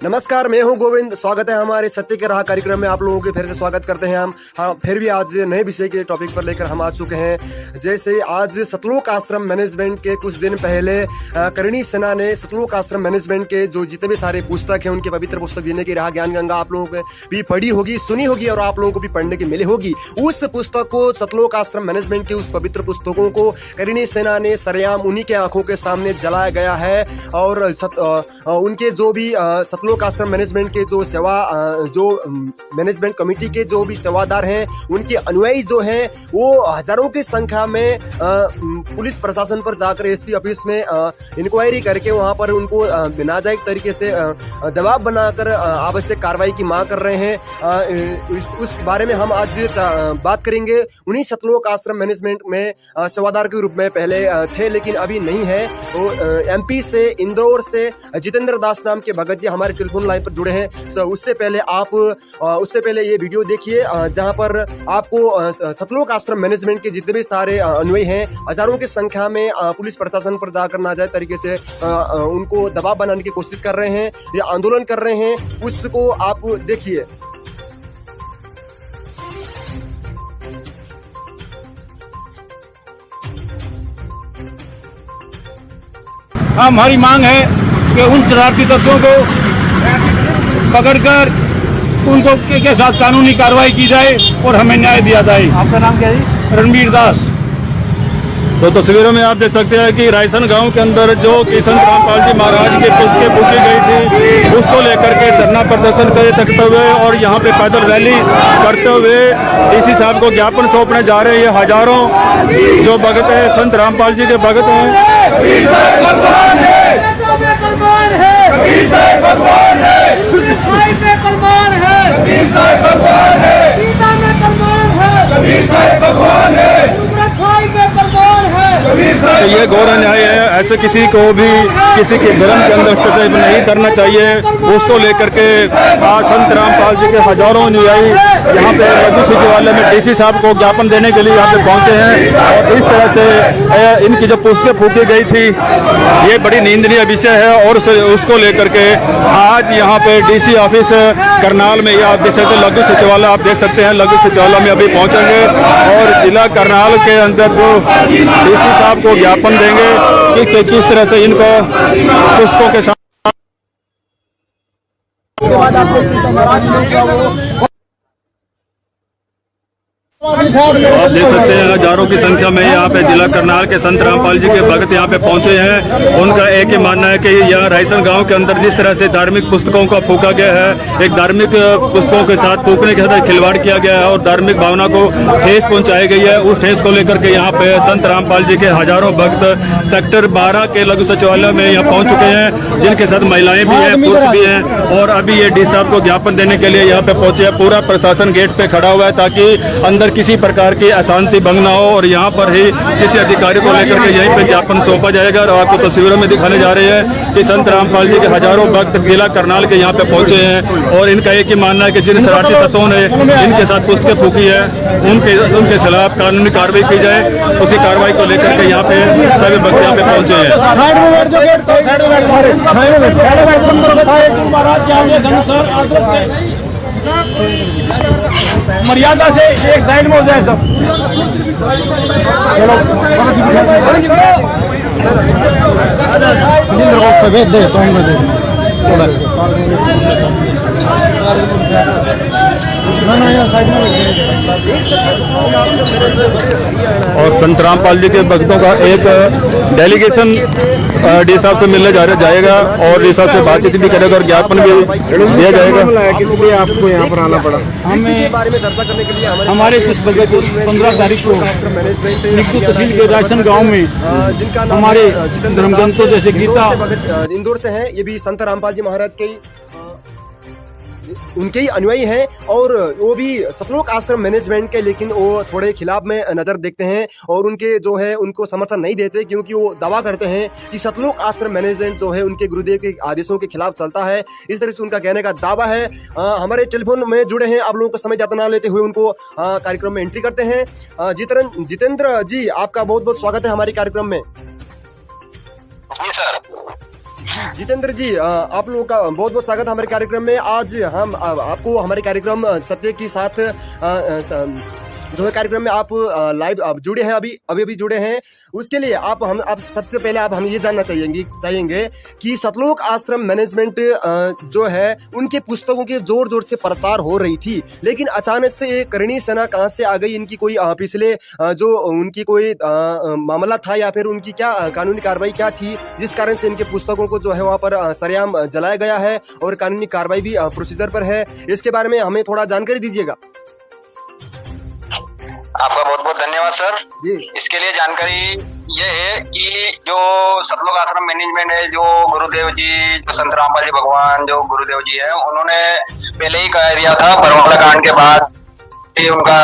नमस्कार, मैं हूं गोविंद। स्वागत है हमारे सत्य के राह कार्यक्रम में। आप लोगों के फिर से स्वागत करते हैं हम। हाँ, फिर भी आज नए विषय के टॉपिक पर लेकर हम आ चुके हैं। जैसे आज सतलोक आश्रम मैनेजमेंट के कुछ दिन पहले करणी सेना ने सतलोक आश्रम मैनेजमेंट के जो जितने भी सारे पुस्तक हैं उनके पवित्र पुस्तक देने की राह ज्ञान गंगा आप लोगों को भी पढ़ी होगी, सुनी होगी और आप लोगों को भी पढ़ने की मिली होगी। उस पुस्तक को सतलोक आश्रम मैनेजमेंट के उस पवित्र पुस्तकों को करणी सेना ने सरेआम उन्हीं के आंखों के सामने जलाया गया है और उनके जो भी सतलोक आश्रम मैनेजमेंट के जो मैनेजमेंट कमेटी के जो भी सेवादार हैं, उनके अनुयायी जो हैं वो हजारों की संख्या में पुलिस प्रशासन पर जाकर एसपी ऑफिस में इंक्वायरी करके वहां पर उनको नाजायज तरीके से दबाव बनाकर आवश्यक कार्रवाई की मांग कर रहे हैं। उस बारे में हम आज बात करेंगे। उन्हीं सतलोक आश्रम मैनेजमेंट में सेवादार के रूप में पहले थे लेकिन अभी नहीं है। वो एमपी से, इंदौर से जितेंद्र दास नाम के भगत जी हमारे टेलीफोन लाइन पर जुड़े हैं। उससे पहले ये वीडियो देखिए जहां पर आपको सतलोक आश्रम मैनेजमेंट के जितने भी सारे अनुयायी हैं हजारों की संख्या में पुलिस प्रशासन पर जाकर नाजायज तरीके से उनको दबाव बनाने की कोशिश कर रहे हैं, ये आंदोलन कर रहे हैं। उसको आप देखिए। हमारी मांग है कि उन शरारती तत्वों को पकड़कर उनको के साथ कानूनी कार्रवाई की जाए और हमें न्याय दिया जाए। आपका नाम क्या है? रणबीर दास। तो तस्वीरों में आप देख सकते हैं कि रायसन गांव के अंदर जो कि संत रामपाल जी महाराज की पुस्तकें फूकी गई थी उसको लेकर के धरना प्रदर्शन करते हुए और यहाँ पे पैदल रैली करते हुए डीसी साहब को ज्ञापन सौंपने जा रहे हैं। ये हजारों जो भगत है संत रामपाल जी के भगत हैं। तो ये घोर अन्याय है। ऐसे किसी को भी किसी के धर्म के अंदर हस्तक्षेप नहीं करना चाहिए। उसको लेकर के आज संत रामपाल जी के हजारों अनुयायी यहाँ पे लघु सचिवालय में डीसी साहब को ज्ञापन देने के लिए यहाँ पे पहुंचे हैं और इस तरह से इनकी जो पुस्तकें फूकी गई थी ये बड़ी निंदनीय विषय है। और उसको लेकर के आज यहाँ पे डीसी ऑफिस करनाल में आप देख सकते हैं, लघु सचिवालय आप देख सकते हैं, लघु सचिवालय में अभी पहुंचेंगे और जिला करनाल के अंदर जो डीसी साहब को ज्ञापन देंगे कि किस तरह से इनको पुस्तकों के साथ आप देख सकते हैं हजारों की संख्या में यहाँ पे जिला करनाल के संत रामपाल जी के भक्त यहाँ पे पहुंचे हैं। उनका एक ही मानना है कि यहाँ रायसन गांव के अंदर जिस तरह से धार्मिक पुस्तकों को फूका गया है, एक धार्मिक पुस्तकों के साथ फूकने के साथ खिलवाड़ किया गया है और धार्मिक भावना को ठेस पहुंचाई गई है। उस ठेस को लेकर के यहाँ पे संत रामपाल जी के हजारों भक्त सेक्टर 12 के लघु सचिवालय में यहाँ पहुंच चुके हैं, जिनके साथ महिलाएं भी हैं, पुरुष भी हैं। और अभी ये डी साहब को ज्ञापन देने के लिए यहाँ पे पहुंचे हैं। पूरा प्रशासन गेट पे खड़ा हुआ है ताकि अंदर किसी प्रकार की अशांति भंग ना हो और यहाँ पर ही किसी अधिकारी को लेकर के यहीं पे ज्ञापन सौंपा जाएगा। और आपको तस्वीरों में दिखाने जा रहे हैं कि संत रामपाल जी के हजारों भक्त जिला करनाल के यहाँ पे पहुंचे हैं और इनका एक ही मानना है कि जिन शरारती तत्वों ने इनके साथ पुस्तकें फूकी है उनके खिलाफ कानूनी कार्रवाई की जाए। उसी कार्रवाई को लेकर के यहाँ पे सभी भक्त यहाँ पे पहुंचे हैं। मर्यादा से एक साइड में हो जाए सब। और संत रामपाल जी के भक्तों का एक डेलीगेशन डी साहब से मिलने जाएगा और डी साहब से बातचीत भी करेगा और ज्ञापन भी दिया जाएगा। किसलिए आपको यहाँ पर आना पड़ा? हमें बारे में चर्चा करने के लिए हमारे 15 तारीख को तहसील के रायसन गाँव में जिनका हमारे धर्मग्रंथों जैसे गीता इंदौर से हैं, ये भी संत रामपाल जी महाराज के उनके ही अनुयायी हैं और वो भी सतलोक आश्रम मैनेजमेंट के, लेकिन वो थोड़े खिलाफ में नजर देखते हैं और उनके जो है उनको समर्थन नहीं देते क्योंकि वो दावा करते हैं कि सतलोक आश्रम मैनेजमेंट जो है उनके गुरुदेव के आदेशों के खिलाफ चलता है। इस तरह से उनका कहने का दावा है। हमारे टेलीफोन में जुड़े हैं, आप लोगों को समय ज्यादा ना लेते हुए उनको कार्यक्रम में एंट्री करते हैं। जितेंद्र जी, आपका बहुत बहुत स्वागत है हमारे कार्यक्रम में। जी सर। जितेंद्र जी, आप लोगों का बहुत बहुत स्वागत है हमारे कार्यक्रम में। आज हम आपको हमारे कार्यक्रम सत्य के साथ जो है कार्यक्रम में आप लाइव आप जुड़े हैं, अभी जुड़े हैं। उसके लिए आप सबसे पहले हम ये जानना चाहेंगे कि सतलोक आश्रम मैनेजमेंट जो है उनके पुस्तकों के जोर जोर से प्रचार हो रही थी, लेकिन अचानक से ये करणी सेना कहाँ से आ गई? इनकी कोई पिछले जो उनकी कोई मामला था या फिर उनकी क्या कानूनी कार्रवाई क्या थी जिस कारण से इनके पुस्तकों को जो है वहाँ पर सरेआम जलाया गया है और कानूनी कार्रवाई भी प्रोसीजर पर है? इसके बारे में हमें थोड़ा जानकारी दीजिएगा। आपका बहुत बहुत धन्यवाद सर। जी। इसके लिए जानकारी ये है कि जो सतलोक आश्रम मैनेजमेंट है, जो गुरुदेव जी, जो संत रामपाल जी भगवान जो गुरुदेव जी है, उन्होंने पहले ही कह दिया था बरवाला कांड के बाद उनका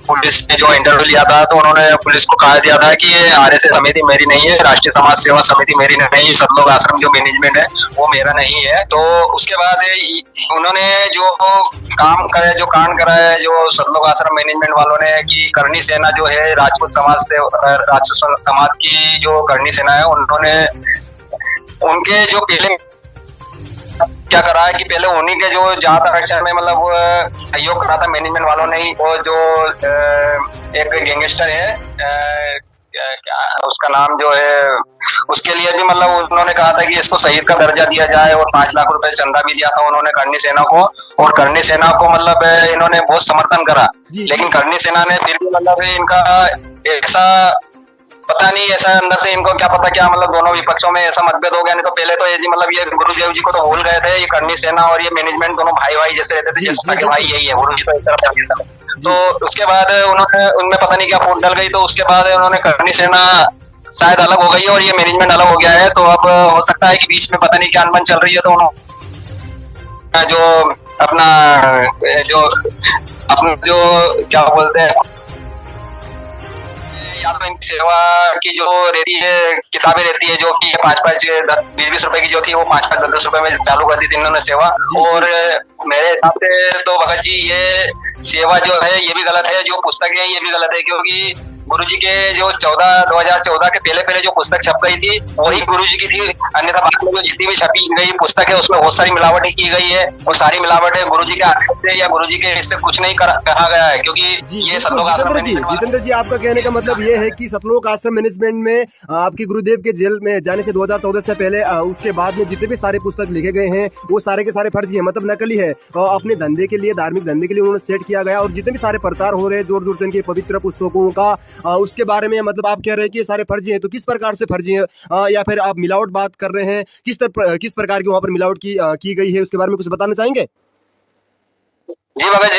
पुलिस ने जो इंटरव्यू लिया था तो उन्होंने पुलिस को कहा दिया था कि ये आरएसएस समिति मेरी नहीं है, राष्ट्रीय समाज सेवा समिति मेरी नहीं है, सतलोक आश्रम जो मैनेजमेंट है वो मेरा नहीं है। तो उसके बाद उन्होंने जो काम करे, जो कांड करा है जो सतलोक आश्रम मैनेजमेंट वालों ने कि करणी सेना जो है राजपूत समाज की जो करणी सेना है, उन्होंने उनके जो पहले क्या करा है कि पहले उन्हीं के जो जात आरक्षण में मतलब सहयोग करा था मैनेजमेंट वालों ने ही। वो जो एक गैंगस्टर है, क्या उसका नाम जो है, उसके लिए भी मतलब उन्होंने कहा था कि इसको शहीद का दर्जा दिया जाए और 5 लाख रुपए चंदा भी दिया था उन्होंने करणी सेना को। और करणी सेना को मतलब इन्होंने बहुत समर्थन करा, लेकिन करणी सेना ने फिर भी मतलब इनका ऐसा पता नहीं, ऐसा अंदर से इनको क्या पता क्या मतलब दोनों विपक्षों में ऐसा मतभेद हो गया। नहीं तो पहले तो ये मतलब ये गुरुदेव जी को तो भूल गए थे, ये करणी सेना और ये मैनेजमेंट दोनों भाई जैसे रहते थे, जैसे सगे भाई यही है, गुरु जी तो एक तरफ। तो उसके बाद उन्होंने उनमें पता नहीं क्या फूट डल गई, तो उसके बाद उन्होंने करणी सेना शायद अलग हो गई और ये मैनेजमेंट अलग हो गया है। तो अब हो सकता है कि बीच में पता नहीं क्या अनबन चल रही है, तो उन्होंने जो अपना जो क्या बोलते हैं या तो इनकी सेवा की जो रहती है किताबें रहती है जो कि 5-5 20-20 रुपए की जो थी वो 5-5 10-10 रुपए में चालू कर दी थी इन्होंने सेवा। और मेरे हिसाब से तो भगत जी ये सेवा जो है ये भी गलत है, जो पुस्तक है ये भी गलत है, क्योंकि गुरुजी के जो 2014 के पहले जो पुस्तक छप गई थी वही गुरुजी की थी। अन्यथा बाद में जो जितनी भी छपी गई पुस्तक है उसमें बहुत सारी मिलावटें की गई है, और सारी मिलावटें गुरुजी के आदेश से या गुरुजी के इससे कुछ नहीं कहा गया है, क्योंकि ये सतलोक आश्रम जितेंद्र जी आपका कहने का मतलब ये है कि सतलोक आश्रम मैनेजमेंट में आपके गुरुदेव के जेल में जाने से 2014 से पहले उसके बाद में जितने भी सारे पुस्तक लिखे गए हैं वो सारे के सारे फर्जी है, मतलब नकली है, और अपने धंधे के लिए, धार्मिक धंधे के लिए उन्होंने सेट किया गया। और जितने भी सारे प्रचार हो रहे हैं जोर जोर से इनके पवित्र पुस्तकों का, उसके बारे में मतलब आप कह रहे हैं कि ये सारे फर्जी हैं। तो किस प्रकार से फर्जी हैं, या फिर आप मिलावट बात कर रहे हैं, किस प्रकार की वहाँ पर मिलावट की गई है, उसके बारे में कुछ बताना चाहेंगे? जी भगत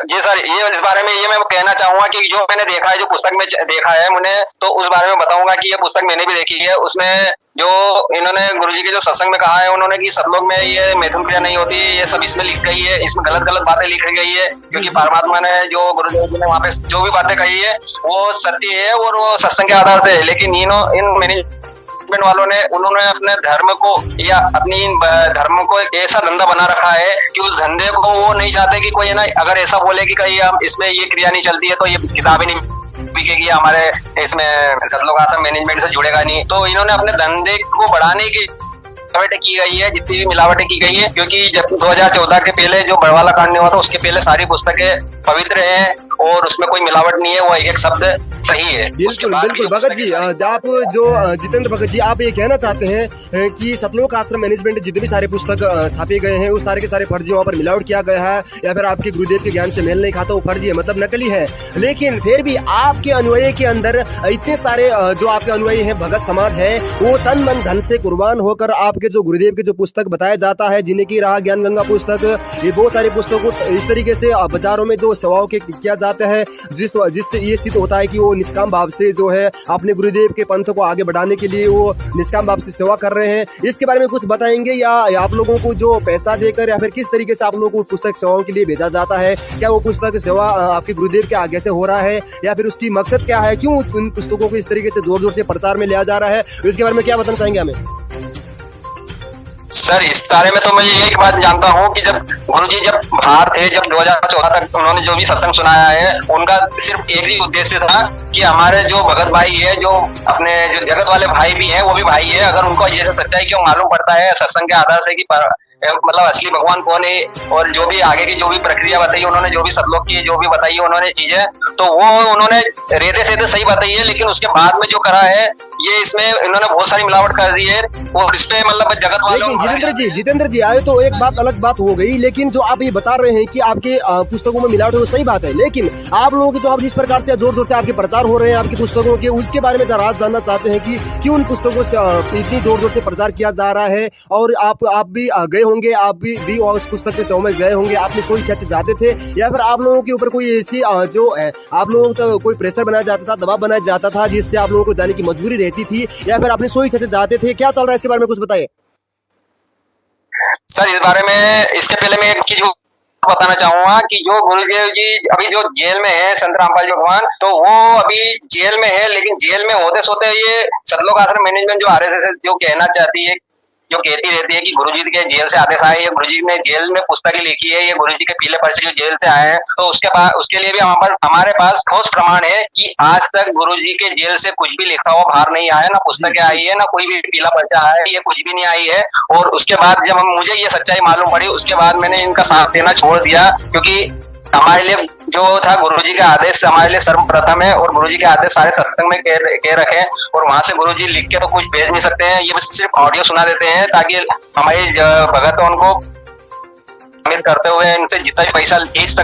जी सर, ये इस बारे में ये मैं कहना चाहूंगा कि जो मैंने देखा है, जो पुस्तक में देखा है मैंने, तो उस बारे में बताऊंगा कि ये पुस्तक मैंने भी देखी है। उसमें जो इन्होंने गुरुजी के जो सत्संग में कहा है उन्होंने कि सतलोक में ये मैथुन क्रिया नहीं होती, ये सब इसमें लिख गई है, इसमें गलत बातें लिखी गई है, क्योंकि परमात्मा ने जो गुरुदेव जी ने वहाँ पे जो भी बातें कही है वो सत्य है और वो सत्संग के आधार से है। लेकिन इन मैनेजमेंट वालों ने उन्होंने अपने धर्म को या अपनी धर्म को एक ऐसा धंधा बना रखा है कि उस धंधे को वो नहीं चाहते कि कोई ना अगर ऐसा बोले कि कहीं हम इसमें ये क्रिया नहीं चलती है तो ये किताबें नहीं बिकेगी, हमारे इसमें सतलोक आश्रम मैनेजमेंट से जुड़ेगा नहीं। तो इन्होंने अपने धंधे को बढ़ाने की मिलावटें की गई है, जितनी भी मिलावटें की गई है, क्योंकि जब 2014 के पहले जो बड़वाला कांड नहीं हुआ था उसके पहले सारी पुस्तकें पवित्र हैं और उसमें कोई मिलावट नहीं है, वो एक शब्द सही है। बिल्कुल भगत जी, आप जो जितेंद्र भगत जी आप ये कहना चाहते हैं कि सतलोक आश्रम मैनेजमेंट जितने भी सारे पुस्तक छापे गए हैं वो सारे के सारे फर्जी, वहाँ पर मिलावट किया गया है या फिर आपके गुरुदेव के ज्ञान से मेल नहीं खाता, वो फर्जी है, मतलब नकली है। लेकिन फिर भी आपके अनुयायी के अंदर इतने सारे जो आपके अनुयायी हैं, भगत समाज है, वो तन मन धन से कुर्बान होकर आपके जो गुरुदेव के जो पुस्तक बताया जाता है, जिन्हें की रहा ज्ञान गंगा पुस्तक, ये बहुत सारी पुस्तकों इस तरीके से बाजारों में जो सेवाओं के किया जाता है, जिससे ये सिद्ध होता है कि वो निष्काम भाव से जो है अपने गुरुदेव के पंथ को आगे बढ़ाने के लिए वो निष्काम भाव से सेवा कर रहे हैं। इसके बारे में कुछ बताएंगे, या आप लोगों को जो पैसा देकर या फिर किस तरीके से आप लोगों को पुस्तक सेवाओं के लिए भेजा जाता है? क्या वो पुस्तक सेवा आपके गुरुदेव के आगे से हो रहा है या फिर उसकी मकसद क्या है? क्यों उन पुस्तकों को इस तरीके से जोर जोर से प्रचार में लिया जा रहा है? इसके बारे में क्या बताना चाहेंगे हमें? सर इस बारे में तो मैं एक बात जानता हूँ कि जब गुरुजी जब बाहर थे, जब 2014 तक उन्होंने जो भी सत्संग सुनाया है, उनका सिर्फ एक ही उद्देश्य था कि हमारे जो भगत भाई है, जो अपने जो जगत वाले भाई भी हैं, वो भी भाई है, अगर उनको ये सच्चाई क्यों मालूम पड़ता है सत्संग के आधार से कि मतलब असली भगवान कौन है, और जो भी आगे की जो भी प्रक्रिया बताई उन्होंने, जो भी सतलोक की जो भी बताई उन्होंने चीजें, तो वो उन्होंने रेते से सही बताई है, लेकिन उसके बाद में जो करा है ये इसमें इन्होंने बहुत सारी मिलावट कर दी है, और इस पे मतलब जगत वालों। लेकिन जितेंद्र जी आए तो एक बात अलग बात हो गई, लेकिन जो आप ये बता रहे हैं कि आपके पुस्तकों में मिलावट है वो सही बात है, लेकिन आप लोगों के जो आप जिस प्रकार से जोर जोर से आपके प्रचार हो रहे हैं आपकी पुस्तकों के, उसके बारे में जरा जानना चाहते हैं कि क्यों उन पुस्तकों से इतनी जोर जोर से प्रचार किया जा रहा है। और आप भी गए होंगे, आप भी उस पुस्तक में समय गए होंगे, आपने सोई इच्छा से जाते थे, या फिर आप लोगों के ऊपर कोई ऐसी जो है आप लोगों को कोई प्रेशर बनाया जाता था, दबाव बनाया जाता था, जिससे आप लोगों को जाने की मजबूरी रहती थी, या फिर आपने सोई इच्छा से जाते थे? क्या चल रहा है इसके बारे में कुछ बताइए सर। इस बारे में इसके पहले मैं एक चीज बताना चाहूंगा कि जो गुरुदेव जी अभी जो जेल में है, संत रामपाल भगवान, तो वो अभी जेल में है, लेकिन जेल में होते सोते ये सतलोक आश्रम मैनेजमेंट जो आरएसएस जो कहना चाहती है, जो कहती रहती है कि गुरुजी के जेल से आदेश आए, ये गुरुजी ने जेल में पुस्तकें लिखी है, ये गुरुजी के पीले पर्चे जो जेल से आए हैं, तो उसके लिए भी हमारे पास ठोस प्रमाण है कि आज तक गुरुजी के जेल से कुछ भी लिखा हुआ बाहर नहीं आया, ना पुस्तकें आई है, ना कोई भी पीला पर्चा आया है, ये कुछ भी नहीं आई है। और उसके बाद जब मुझे ये सच्चाई मालूम पड़ी, उसके बाद मैंने इनका साथ देना छोड़ दिया, क्योंकि हमारे लिए जो था गुरुजी के आदेश हमारे लिए सर्वप्रथम है, और गुरुजी के आदेश सारे सत्संग में कह रखे हैं, और वहां से गुरुजी लिख के तो कुछ भेज नहीं सकते हैं, ये बस सिर्फ ऑडियो सुना देते हैं ताकि हमारे भगत उनको करते हुए इनसे जितना भी पैसा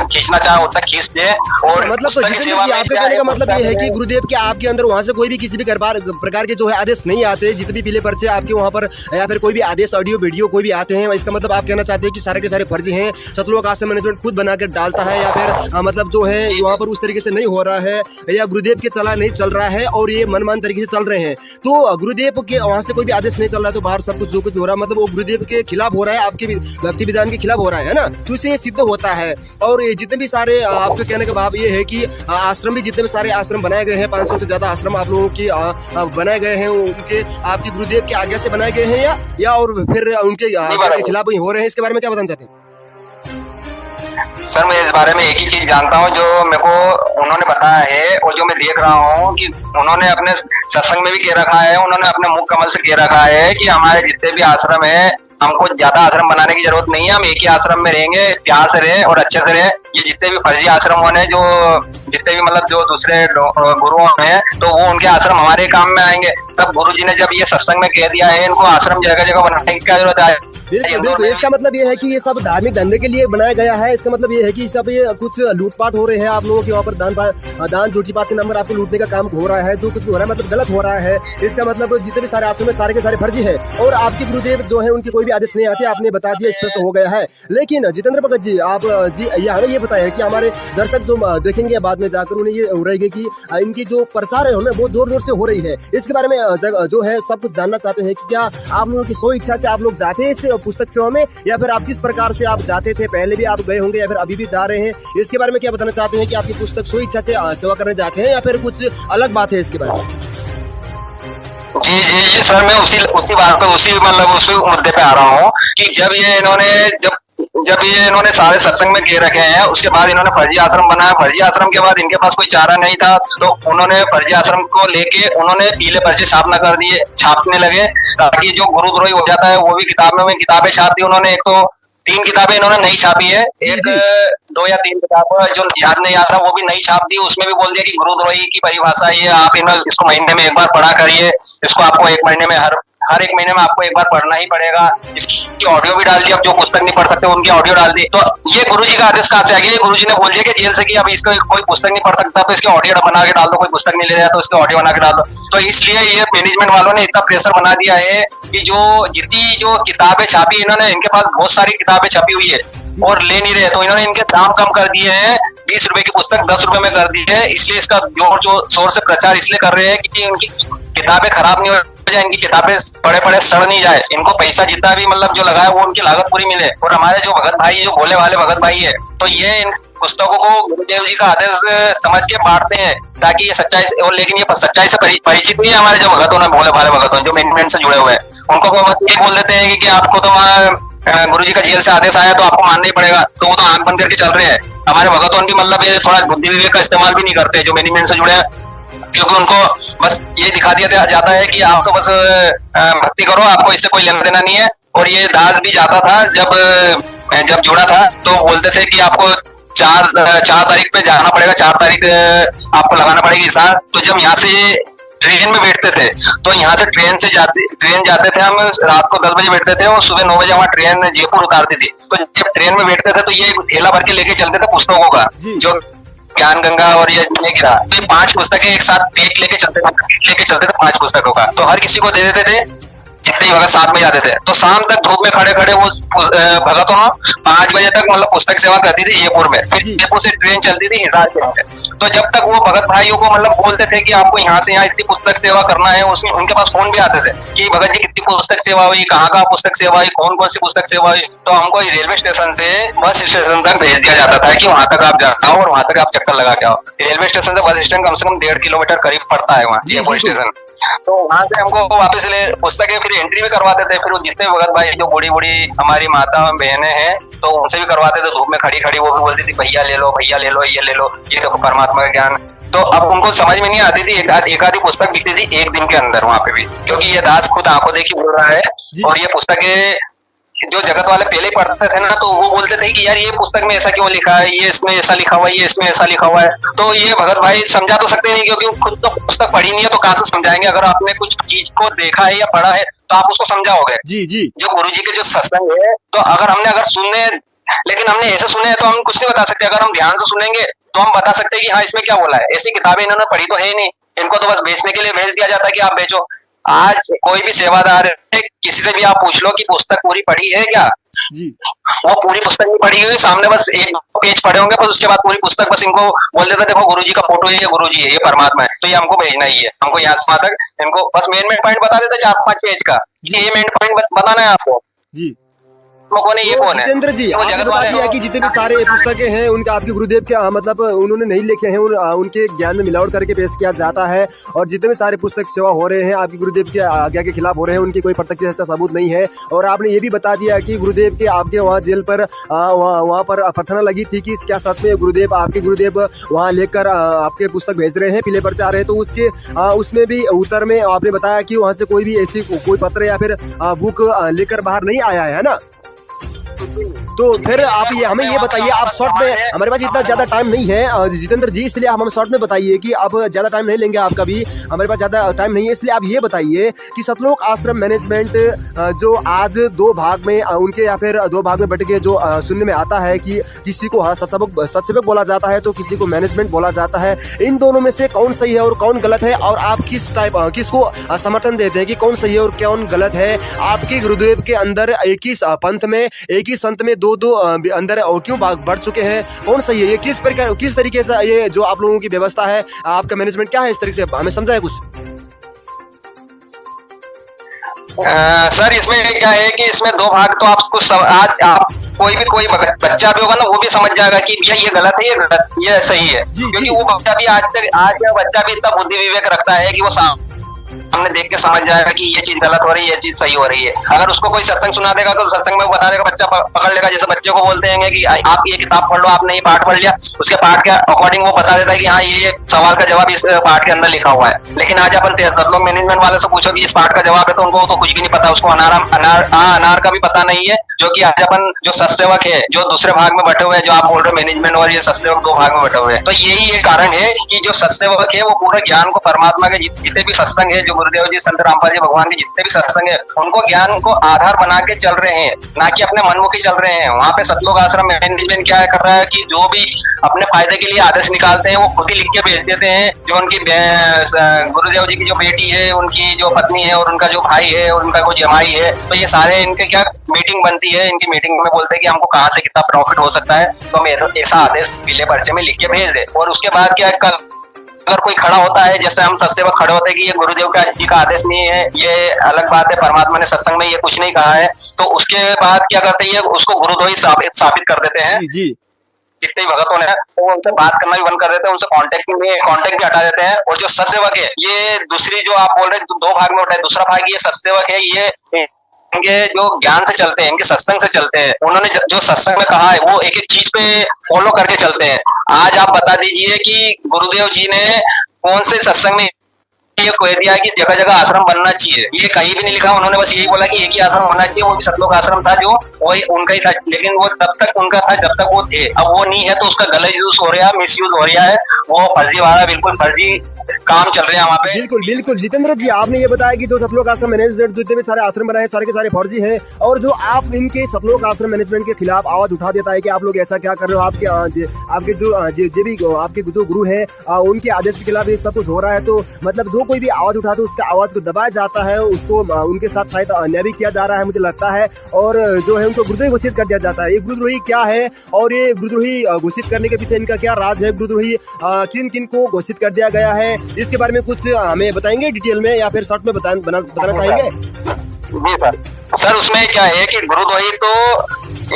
खींचना चाहे उतना खींच दे। और मतलब आपके कहने का मतलब ये है कि गुरुदेव के आपके अंदर वहां से कोई भी किसी भी प्रकार के जो है आदेश नहीं आते, जितने भी पीले पर्चे आपके वहां पर, या फिर कोई भी आदेश ऑडियो वीडियो कोई भी आते हैं, इसका मतलब आप कहना चाहते हैं कि सारे के सारे फर्जी हैं, सतलोक आश्रम मैनेजमेंट खुद बना कर डालता है, या फिर मतलब जो है वहाँ पर उस तरीके से नहीं हो रहा है, या गुरुदेव के चला नहीं चल रहा है और ये मनमान तरीके से चल रहे हैं। तो गुरुदेव के वहां से कोई भी आदेश नहीं चल रहा है, तो बाहर सब कुछ जो कुछ हो रहा है मतलब वो गुरुदेव के खिलाफ हो रहा है, आपके भक्ति विधान के खिलाफ हो रहा है ना, तो इससे ये सिद्ध होता है। और जितने भी सारे आपके कहने का भाव ये है कि आश्रम भी जितने भी सारे आश्रम बनाए गए हैं, 500 से ज्यादा आश्रम आप लोगों की बनाए गए हैं, उनके आपके गुरुदेव के आज्ञा से बनाए गए हैं, या और फिर उनके आज्ञा के खिलाफ ही हो रहे हैं? इसके बारे में क्या बताना चाहते हैं सर? मैं इस बारे में एक ही चीज जानता हूँ जो मेरे को उन्होंने बताया है, और जो मैं देख रहा हूँ कि उन्होंने अपने सत्संग में भी कह रखा है, उन्होंने अपने मुख कमल से कह रखा है कि हमारे जितने भी आश्रम है, हमको ज्यादा आश्रम बनाने की जरूरत नहीं है, हम एक ही आश्रम में रहेंगे, प्यार से रहे और अच्छे से रहे। ये जितने भी फर्जी आश्रम होने, जो जितने भी मतलब जो दूसरे गुरुओं हैं, तो वो उनके आश्रम हमारे काम में आएंगे। तब गुरुजी ने जब ये सत्संग में कह दिया है इनको आश्रम जगह जगह बनाने की क्या जरूरत है? बिल्कुल, इसका मतलब ये है कि ये सब धार्मिक धंधे के लिए बनाया गया है। इसका मतलब ये है कि सब ये कुछ लूटपाट हो रहे हैं, आप लोगों के वहाँ पर दान झूठी बात के नंबर आपको लूटने का काम हो रहा है, जो कुछ भी हो रहा है मतलब गलत हो रहा है। इसका मतलब जितने भी सारे आश्रम में सारे के सारे फर्जी है, और आपके गुरुदेव जो है उनके कोई भी आदेश नहीं आते, आपने बता दिया, स्पष्ट हो गया है। लेकिन जितेंद्र भगत जी, आप जी हमें ये बताया कि हमारे दर्शक जो देखेंगे बाद में जाकर उन्हें ये हो रहेगी कि इनकी जो प्रचार है वो जोर जोर से हो रही है, इसके बारे में जो है सब कुछ जानना चाहते हैं कि क्या आप लोगों की सोई इच्छा से आप लोग जाते हैं इस पुस्तक सेवा में, या फिर आप किस प्रकार से आप जाते थे, पहले भी आप गए होंगे या फिर अभी भी जा रहे हैं? इसके बारे में क्या बताना चाहते हैं कि आपकी पुस्तक सोई इच्छा से सेवा करने जाते हैं, या फिर कुछ अलग बात है इसके बारे में? जी सर, मैं उसी बात पे उसी मुद्दे पे आ रहा हूँ कि जब ये इन्होंने सारे सत्संग में कह रखे हैं, उसके बाद इन्होंने फर्जी आश्रम बनाया। फर्जी आश्रम के बाद इनके पास कोई चारा नहीं था, तो उन्होंने फर्जी आश्रम को लेके उन्होंने पीले पर्चे छापने लगे, ताकि जो गुरुद्रोही हो जाता है वो भी किताबें छाप दी उन्होंने। एक तो 3 किताबें इन्होंने नहीं छापी है, एक 2 या 3 किताबें जो याद नहीं आता वो भी नहीं छाप दी। उसमें भी बोल दिया कि गुरुद्रोही की परिभाषा ये आप इसको महीने में एक बार पढ़ा करिए, इसको आपको एक महीने में हर एक महीने में आपको एक बार पढ़ना ही पड़ेगा। इसकी ऑडियो भी डाल दी, अब जो पुस्तक नहीं पढ़ सकते उनकी ऑडियो डाल दी। तो ये गुरुजी का आदेश कहाँ से आ गया? गुरुजी ने बोल दिया कि जेल से कि अब इसको कोई पुस्तक नहीं पढ़ सकता तो इसकी ऑडियो बना के डाल दो, कोई पुस्तक नहीं ले रहा तो इसकी ऑडियो बना के डाल दो। तो इसलिए ये मैनेजमेंट वालों ने इतना प्रेशर बना दिया है कि जितनी किताबें छापी इन्होंने, इनके पास बहुत सारी किताबें छपी हुई है और ले नहीं रहे, तो इन्होंने इनके दाम कम कर दिए हैं। 20 रुपए की पुस्तक 10 रुपए में कर दी है। इसलिए इसका जो शोर से प्रचार इसलिए कर रहे हैं कि इनकी किताबें खराब नहीं हो जाए, इनकी किताबें पड़े सड़ नहीं जाए, इनको पैसा जितना भी मतलब जो लगा है वो उनकी लागत पूरी मिले। और हमारे जो भगत भाई, जो भोले वाले भगत भाई है, तो ये इन पुस्तकों को गुरुदेव जी का आदेश समझ के बांटते हैं। ताकि ये सच्चाई से, और लेकिन ये सच्चाई से परिचित नहीं है हमारे जो भगत होना, भोले भाले भगत हों जो मैनेजमेंट से जुड़े हुए हैं। उनको वो ये बोल देते हैं कि आपको तो गुरु जी का जेल से आदेश आया तो आपको मानना ही पड़ेगा, तो वो तो आंख बंद करके चल रहे हैं। हमारे भगतों भी मतलब ये थोड़ा बुद्धि विवेक का इस्तेमाल भी नहीं करते जो मैनेजमेंट से जुड़े हैं, क्योंकि उनको बस ये दिखा दिया जाता है कि आप तो बस भक्ति करो, आपको इससे कोई लेना देना नहीं है। और ये दास भी जाता था जब जुड़ा था तो बोलते थे कि आपको 4 तारीख पे जाना पड़ेगा, 4 तारीख आपको लगाना पड़ेगी साथ। तो जब यहाँ से ट्रेन में बैठते थे तो यहाँ से ट्रेन जाते थे हम, रात को 10 बजे बैठते थे और सुबह 9 बजे वहाँ ट्रेन जयपुर उतारती थी। तो जब ट्रेन में बैठते थे तो ये थैला भर के लेके चलते थे पुस्तकों का, जो ज्ञान गंगा और ये गिरा, तो ये 5 पुस्तकें एक साथ पेट लेके चलते थे 5 पुस्तकों का। तो हर किसी को दे देते थे, जितने भगत साथ में जाते थे। तो शाम तक धूप में खड़े खड़े वो भगतों 5 बजे तक मतलब पुस्तक सेवा करती थी जयपुर में। फिर जयपुर से ट्रेन चलती थी हिसार के लिए। तो जब तक वो भगत भाइयों को मतलब बोलते थे कि आपको यहाँ से यहाँ इतनी पुस्तक सेवा करना है, उसमें उनके पास फोन भी आते थे कि भगत जी कितनी पुस्तक सेवा हुई, कहाँ कहाँ पुस्तक सेवा हुई, कौन कौन सी पुस्तक सेवा हुई। तो हमको रेलवे स्टेशन से बस स्टेशन तक भेज दिया जाता था कि वहां तक आप जाओ और वहां तक आप चक्कर लगा के आओ। रेलवे स्टेशन से बस स्टैंड कम से कम 1.5 किलोमीटर करीब पड़ता है वहाँ जयपुर स्टेशन। तो वहां से हमको वापस ले पुस्तकें फिर एंट्री भी करवाते थे। फिर जितने भगत भाई जो बूढ़ी हमारी माता बहनें हैं तो उनसे भी करवाते थे, धूप में खड़ी खड़ी वो भी बोलती थी भैया ले लो, भैया ले लो, ये ले लो, ये देखो परमात्मा का ज्ञान। तो अब उनको समझ में नहीं आती थी, एक आधी पुस्तक बिकती थी एक दिन के अंदर वहां पे भी, क्योंकि ये दास खुद आंखों देखी बोल रहा है। और ये पुस्तकें जो जगत वाले पहले पढ़ते थे ना तो वो बोलते थे कि यार ये पुस्तक में ऐसा क्यों लिखा है, ये इसमें ऐसा लिखा हुआ है, ये इसमें ऐसा लिखा हुआ है। तो ये भगत भाई समझा तो सकते नहीं, क्योंकि खुद तो पुस्तक पढ़ी नहीं है तो कहाँ से समझाएंगे। अगर आपने कुछ चीज को देखा है या पढ़ा है तो आप उसको समझाओगे। जी जो गुरु जी के जो सत्संग है, तो अगर हमने सुने, लेकिन हमने ऐसे सुने हैं तो हम कुछ नहीं बता सकते। अगर हम ध्यान से सुनेंगे तो हम बता सकते हैं कि हाँ इसमें क्या बोला है। ऐसी किताबें इन्होंने पढ़ी तो है ही नहीं, इनको तो बस बेचने के लिए भेज दिया जाता है कि आप बेचो। आज कोई भी सेवादार है, किसी से भी आप पूछ लो कि पुस्तक पूरी पढ़ी है क्या, जी वो पूरी पुस्तक नहीं पढ़ी हुई, सामने बस 1 पेज पढ़े होंगे, पर उसके बाद पूरी पुस्तक बस इनको बोल देता देखो गुरुजी का फोटो है, ये गुरुजी है, ये परमात्मा है, तो ये हमको भेजना ही है, हमको यहाँ से वहां तक इनको बस मेन पॉइंट बता देते 4-5 पेज का, ये मेन पॉइंट बताना है आपको। जी कौन है, ये कौन है? जितेंद्र जी, आपने बता दिया कि जितने भी सारे पुस्तकें हैं उनके आपके गुरुदेव के मतलब उन्होंने नहीं लिखे हैं, उनके ज्ञान में मिलावट करके पेश किया जाता है। और जितने भी सारे पुस्तक सेवा हो रहे हैं आपके गुरुदेव के आज्ञा के खिलाफ हो रहे हैं, उनकी कोई प्रत्यक्ष ऐसा सबूत नहीं है। और आपने ये भी बता दिया कि गुरुदेव के आपके वहाँ जेल पर वहाँ पर प्रार्थना लगी थी कि क्या सच में गुरुदेव आपके गुरुदेव वहाँ लेकर आपके पुस्तक भेज रहे हैं, पीले पर जा रहे हैं। तो उसके उसमें भी उत्तर में आपने बताया कि वहाँ से कोई भी ऐसी कोई पत्र या फिर बुक लेकर बाहर नहीं आया है ना। तो फिर आप हमें ये बताइए, आप शॉर्ट में, हमारे पास इतना ज्यादा टाइम नहीं है जितेंद्र जी, इसलिए आप हमें शॉर्ट में बताइए कि आप ज्यादा टाइम नहीं लेंगे, आपका भी हमारे पास ज्यादा टाइम नहीं है, इसलिए आप ये बताइए कि सतलोक आश्रम मैनेजमेंट जो आज 2 भाग में उनके या फिर 2 भाग में बट के जो सुनने में आता है कि किसी को हाँ सत्सेवक बोला जाता है तो किसी को मैनेजमेंट बोला जाता है, इन दोनों में से कौन सही है और कौन गलत है, और आप किसको समर्थन देते हैं कि कौन सही है और कौन गलत है? आपके गुरुदेव के अंदर एक ही पंथ में, एक ही संत में 2 अंदर और क्यों बढ़ चुके हैं, कौन सही है? ये किस तरीके से ये जो आप लोगों की व्यवस्था है, आपका मैनेजमेंट क्या है, इस तरीके से हमें समझाए कुछ। सर इसमें क्या है कि इसमें 2 भाग तो आपको आज आप कोई बच्चा भी होगा ना वो भी समझ जाएगा कि भैया ये गलत है, ये सही है, क्योंकि वो बच्चा भी आज का बच्चा भी इतना बुद्धि विवेक रखता है कि वो हमने देख के समझ जाएगा कि ये चीज गलत हो रही है, ये चीज सही हो रही है। अगर उसको कोई सत्संग सुना देगा तो सत्संग में बता देगा, बच्चा पकड़ लेगा। जैसे बच्चे को बोलते हैं कि आप ये किताब पढ़ लो, आपने ये पाठ पढ़ लिया, उसके पाठ के अकॉर्डिंग वो बता देता है कि हाँ ये सवाल का जवाब इस पाठ के अंदर लिखा हुआ है। लेकिन आज अपन सतलोक मैनेजमेंट वाले से पूछो कि इस पाठ का जवाब है तो उनको तो कुछ भी नहीं पता, उसको अनार का भी पता नहीं है। जो कि आज अपन जो सत्सेवक है जो दूसरे भाग में बैठे हुए हैं, जो आप बोल रहे हो मैनेजमेंट और ये सत्सेवक 2 भाग में बैठे हुए हैं, तो यही एक कारण है कि जो सत्सेवक है वो पूरे ज्ञान को परमात्मा के जितने भी सत्संग है, जो गुरुदेव जी संत रामपाल जी भगवान के जितने भी सत्संग है, उनको ज्ञान को आधार बना के चल रहे हैं, ना कि अपने मनमुखी चल रहे हैं। वहाँ पे सतलोक आश्रम मैनेजमेंट क्या कर रहा है कि जो भी अपने फायदे के लिए आदेश निकालते हैं वो खुद ही लिख के भेज देते हैं। जो उनकी गुरुदेव जी की जो बेटी है, उनकी जो पत्नी है और उनका जो भाई है और उनका कोई जमाई है, तो ये सारे इनके क्या मीटिंग बनती है, इनकी मीटिंग में बोलते हैं कि हमको कहाँ से कितना प्रॉफिट हो सकता है, तो हम ऐसा आदेश पीले पर्चे में लिख के भेज दे। और उसके बाद क्या कल अगर कोई खड़ा होता है, जैसे हम सत्सेवक खड़े होते हैं कि ये गुरुदेव का जी का आदेश नहीं है, ये अलग बात है, परमात्मा ने सत्संग में ये कुछ नहीं कहा है, तो उसके बाद क्या करते हैं उसको गुरुद्रोही साबित कर देते हैं। जी जितने भी भगतों ने, वो उनसे बात करना भी बंद कर देते हैं, उनसे कांटेक्ट भी हटा देते हैं। और जो सत्सेवक है, ये दूसरी जो आप बोल रहे हैं, दो भाग में उठा है। दूसरा भाग ये सत्सेवक है, ये इनके जो ज्ञान से चलते हैं, इनके सत्संग से चलते हैं। उन्होंने जो सत्संग में कहा है वो एक एक चीज पे फॉलो करके चलते हैं। आज आप बता दीजिए कि गुरुदेव जी ने कौन से सत्संग में ये कह दिया कि जगह जगह आश्रम बनना चाहिए, ये कहीं भी नहीं लिखा। उन्होंने बस यही बोला कि एक ही आश्रम होना चाहिए, वो भी सतलोक आश्रम था जो वही उनका ही था, लेकिन वो तब तक उनका था जब तक वो थे। अब वो नहीं है तो उसका गलत यूज हो रहा है, मिस यूज हो रहा है, वो फर्जीवाड़ा, बिल्कुल फर्जी काम चल रहे हैं वहाँ पे। बिल्कुल बिल्कुल जितेंद्र जी, आपने ये बताया कि जो सतलोक आश्रम मैनेजमेंट जितने भी सारे आश्रम बनाए सारे के सारे फर्जी हैं, और जो आप इनके सतलोक आश्रम मैनेजमेंट के खिलाफ आवाज उठा देता है कि आप लोग ऐसा क्या कर रहे हो, आपके जो भी आपके जो गुरु है उनके आदेश के खिलाफ ये सब कुछ हो रहा है। तो मतलब जो कोई भी आवाज उठाता है उसका आवाज को दबाया जाता है, उसको उनके साथ शायद अन्याय भी किया जा रहा है मुझे लगता है, और जो है उनको गुरुद्रोही घोषित कर दिया जाता है। ये गुरुद्रोही क्या है और ये गुरुद्रोही घोषित करने के पीछे इनका क्या राज है, गुरुद्रोही किन किन को घोषित कर दिया गया है, इसके बारे में कुछ हमें बताएंगे डिटेल में या फिर शॉर्ट में बताना चाहेंगे? जी सर, उसमें क्या है कि गुरुद्रोही तो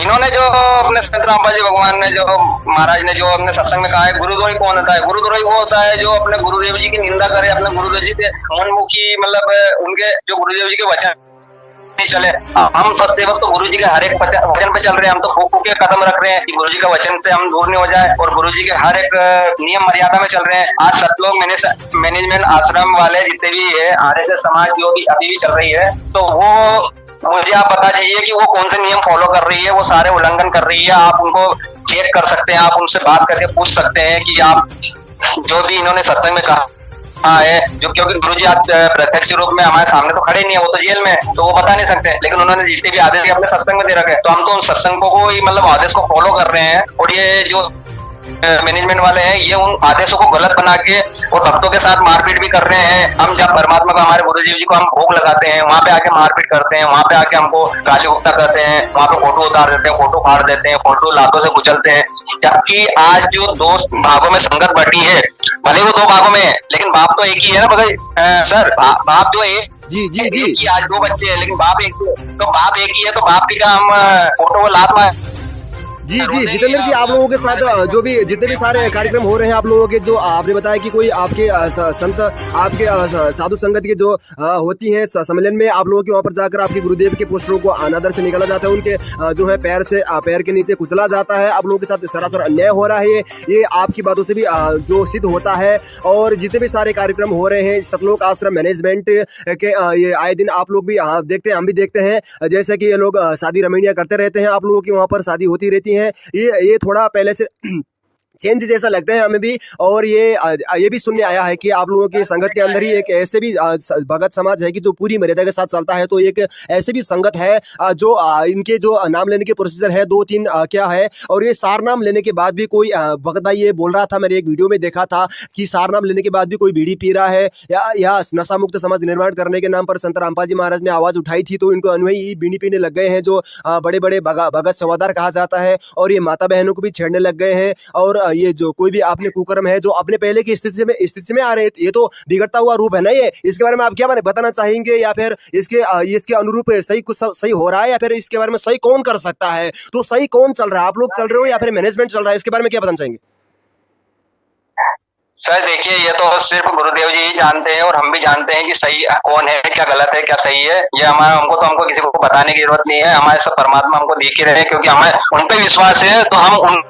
इन्होंने जो अपने संत रामपाल जी भगवान ने जो महाराज ने जो अपने सत्संग में कहा है, गुरुद्रोही कौन होता है? गुरुद्रोही वो होता है जो अपने गुरुदेव जी की निंदा करे, अपने गुरुदेव जी से मनमुखी, मतलब उनके जो गुरुदेव जी के वचन नहीं चले। हम सत्सेवक तो गुरु जी के हर एक वचन पे चल रहे हैं, हम तो फूक के कदम रख रहे हैं कि गुरु जी के वचन से हम दूर नहीं हो जाए, और गुरु जी के हर एक नियम मर्यादा में चल रहे हैं। आज सतलोक मैनेजमेंट आश्रम वाले जितने भी है, आरएसएस समाज जो भी अभी भी चल रही है, तो वो मुझे आप बता दीजिए कि वो कौन से नियम फॉलो कर रही है, वो सारे उल्लंघन कर रही है। आप उनको चेक कर सकते हैं, आप उनसे बात करके पूछ सकते हैं कि आप जो भी इन्होंने सत्संग में कहा है, जो क्योंकि गुरुजी आज प्रत्यक्ष रूप में हमारे सामने तो खड़े नहीं है, वो तो जेल में, तो वो बता नहीं सकते, लेकिन उन्होंने जितने भी आदेश अपने सत्संग में दे रखे, तो हम तो उन सत्संगों को ही मतलब आदेश को फॉलो कर रहे हैं। और ये जो मैनेजमेंट वाले हैं, ये उन आदेशों को गलत बना के और भक्तों के साथ मारपीट भी कर रहे हैं। हम जब परमात्मा को, हमारे गुरुदेव जी को हम भोग लगाते हैं, वहाँ पे आके मारपीट करते हैं, वहाँ पे आके हमको गाली गुप्ता करते हैं, वहाँ पे फोटो उतार देते हैं, फोटो फाड़ देते हैं, फोटो लातों से कुचलते हैं। जबकि आज जो दो भागों में संगत बटी है, भले वो दो भागों में है, लेकिन बाप तो एक ही है ना भगत सर, बाप जो है जी आज दो बच्चे हैं, लेकिन बाप एक ही है, तो बाप एक ही है, तो बाप की का हम फोटो को लात मार। जी जितेंद्र जी, आप लोगों के साथ जो भी जितने भी सारे कार्यक्रम हो रहे हैं, आप लोगों के जो आपने बताया कि कोई आपके संत, आपके साधु संगत के जो होती हैं सम्मेलन में, आप लोगों के वहां पर जाकर आपके गुरुदेव के पोस्टरों को अनादर से निकाला जाता है, उनके जो है पैर के नीचे कुचला जाता है। आप लोगों के साथ सरासर अन्याय हो रहा है, ये आपकी बातों से भी जो सिद्ध होता है। और जितने भी सारे कार्यक्रम हो रहे हैं सतलोक आश्रम मैनेजमेंट के, ये आए दिन आप लोग भी देखते हैं, हम भी देखते हैं, जैसे कि ये लोग शादी रमणियां करते रहते हैं, आप लोगों की वहां पर शादी होती रहती है। ये थोड़ा पहले से चेंज जैसा लगता है हमें भी। और ये भी सुनने आया है कि आप लोगों की संगत के अंदर ही एक ऐसे भी भगत समाज है कि जो पूरी मर्यादा के साथ चलता है। तो एक ऐसे भी संगत है जो इनके जो नाम लेने के प्रोसीजर है 2-3 क्या है, और ये सार नाम लेने के बाद भी कोई भगत भाई ये बोल रहा था, मैंने एक वीडियो में देखा था कि सार नाम लेने के बाद भी कोई बीड़ी पी रहा है, या नशा मुक्त समाज निर्माण करने के नाम पर संत रामपाल जी महाराज ने आवाज उठाई थी, तो इनको अनुयायी बीड़ी पीने लग गए हैं, जो बड़े बड़े भगत सवादार कहा जाता है। और ये माता बहनों को भी छेड़ने लग गए हैं। और ये जो कोई भी आपने कुकर्म है जो अपने पहले की स्थिति में आ रहे हैं, ये तो बिगड़ता हुआ रूप है ना। ये इसके बारे में आप क्या बताना चाहेंगे, या फिर इसके अनुरूप सही कुछ सही हो रहा है, या फिर इसके बारे में सही कौन कर सकता है? तो सही कौन चल रहा है, आप लोग चल रहे हो या फिर मैनेजमेंट चल रहा है? इसके बारे में क्या बताना चाहेंगे? सर देखिए, ये तो सिर्फ गुरुदेव जी ही जानते हैं, और हम भी जानते हैं कि सही कौन है, क्या गलत है, क्या सही है। ये हमको किसी को बताने की जरूरत नहीं है। हमारे सब परमात्मा हमको देख ही रहे हैं, क्योंकि हमें उन पे विश्वास है, तो हम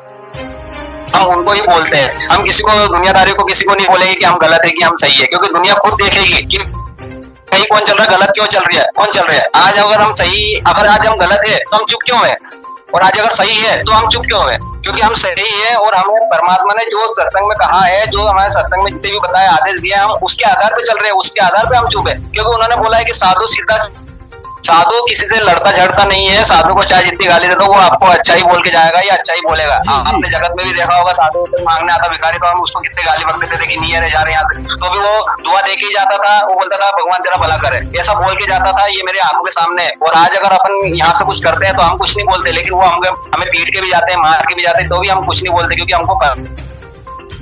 उनको ही बोलते हैं। हम किसी को, दुनियादारी को किसी को नहीं बोलेंगे कि हम गलत है कि हम सही है, क्योंकि दुनिया खुद देखेगी कि सही कौन चल रहा है, गलत क्यों चल रही है, कौन चल रहा है। आज अगर आज हम गलत है तो हम चुप क्यों है, और आज अगर सही है तो हम चुप क्यों है? क्योंकि हम सही है, और हमें परमात्मा ने जो सत्संग में कहा है, जो हमारे सत्संग में जितने भी बताया, आदेश दिया, हम उसके आधार पे चल रहे हैं, उसके आधार पे हम चुप है। क्योंकि उन्होंने बोला है कि साधु किसी से लड़ता झड़ता नहीं है। साधु को चाहे जितनी गाली दे दो, वो आपको अच्छा ही बोल के जाएगा या अच्छा ही बोलेगा। आपने जगत में भी देखा होगा, साधु तो मांगने आता भिखारी, तो हम उसको कितने गाली बकते थे कि नहीं है जा रहे यहाँ पे, तो भी वो दुआ दे के जाता था। वो बोलता था भगवान तेरा भला करे, ऐसा बोल के जाता था। ये मेरे आंखों के सामने है। और आज अगर अपन यहाँ से कुछ करते हैं तो हम कुछ नहीं बोलते, लेकिन वो हमें पीट के भी जाते हैं, मार के भी जाते हैं, तो भी हम कुछ नहीं बोलते, क्योंकि हमको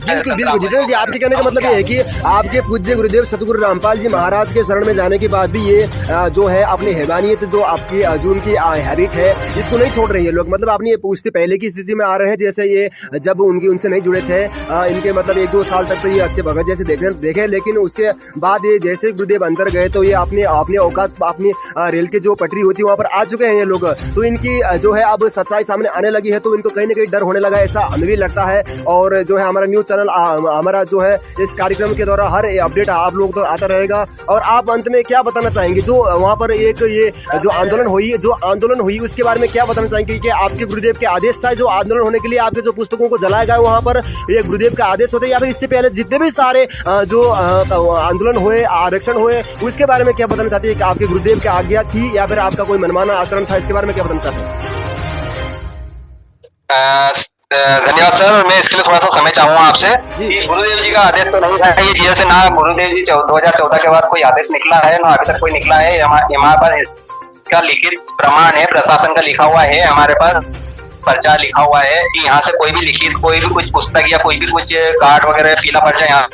बिल्कुल बिल्कुल जितेंद्र जी, आपके कहने का मतलब ये है कि आपके पूज्य गुरुदेव सतगुरु रामपाल जी महाराज के शरण में जाने के बाद भी ये जो है अपनी हैवानियत, जो आपकी जो उनकी हैबिट है, इसको नहीं छोड़ रही है लोग। मतलब आपने ये पूछते पहले की स्थिति में आ रहे हैं, जैसे ये जब उनसे नहीं जुड़े थे, इनके मतलब 1-2 साल तक तो ये अच्छे भगत जैसे देखे, लेकिन उसके बाद ये जैसे गुरुदेव अंदर गए तो ये अपने औकात, अपनी रेल की जो पटरी होती है वहाँ पर आ चुके हैं ये लोग। तो इनकी जो है अब सच्चाई सामने आने लगी है, तो इनको कहीं ना कहीं डर होने लगा, ऐसा हमें भी लगता है। और जो है हमारा न्यूज चैनल हमारा जो है इस कार्यक्रम के द्वारा हर अपडेट आप लोग तो आता रहेगा। और आप अंत में क्या बताना चाहेंगे, जो वहाँ पर एक ये जो आंदोलन हुई उसके बारे में क्या बताना चाहेंगे कि आपके गुरुदेव के आदेश था जो आंदोलन होने के लिए आपके जो पुस्तकों को जलाया गया वहाँ पर ये गुरुदेव का आदेश होता है, या फिर इससे पहले जितने भी सारे जो आंदोलन हुए, आरक्षण हुए, उसके बारे में क्या बताना चाहते हैं कि आपके गुरुदेव की आज्ञा थी या फिर आपका कोई मनमाना आचरण था, इसके बारे में क्या बताना चाहते हैं? धन्यवाद सर, मैं इसके लिए थोड़ा सा समय चाहूंगा आपसे। गुरुदेव जी का आदेश तो नहीं था ये चीज से, ना गुरुदेव जी 2014 के बाद कोई आदेश निकला है, ना अभी तक कोई निकला है। हमारे पास इसका लिखित प्रमाण है, प्रशासन का लिखा हुआ है, हमारे पास पर्चा लिखा हुआ है कि यहाँ से कोई भी लिखित, कोई भी कुछ पुस्तक या कोई भी कुछ कार्ड वगैरह पीला पर्चा यहाँ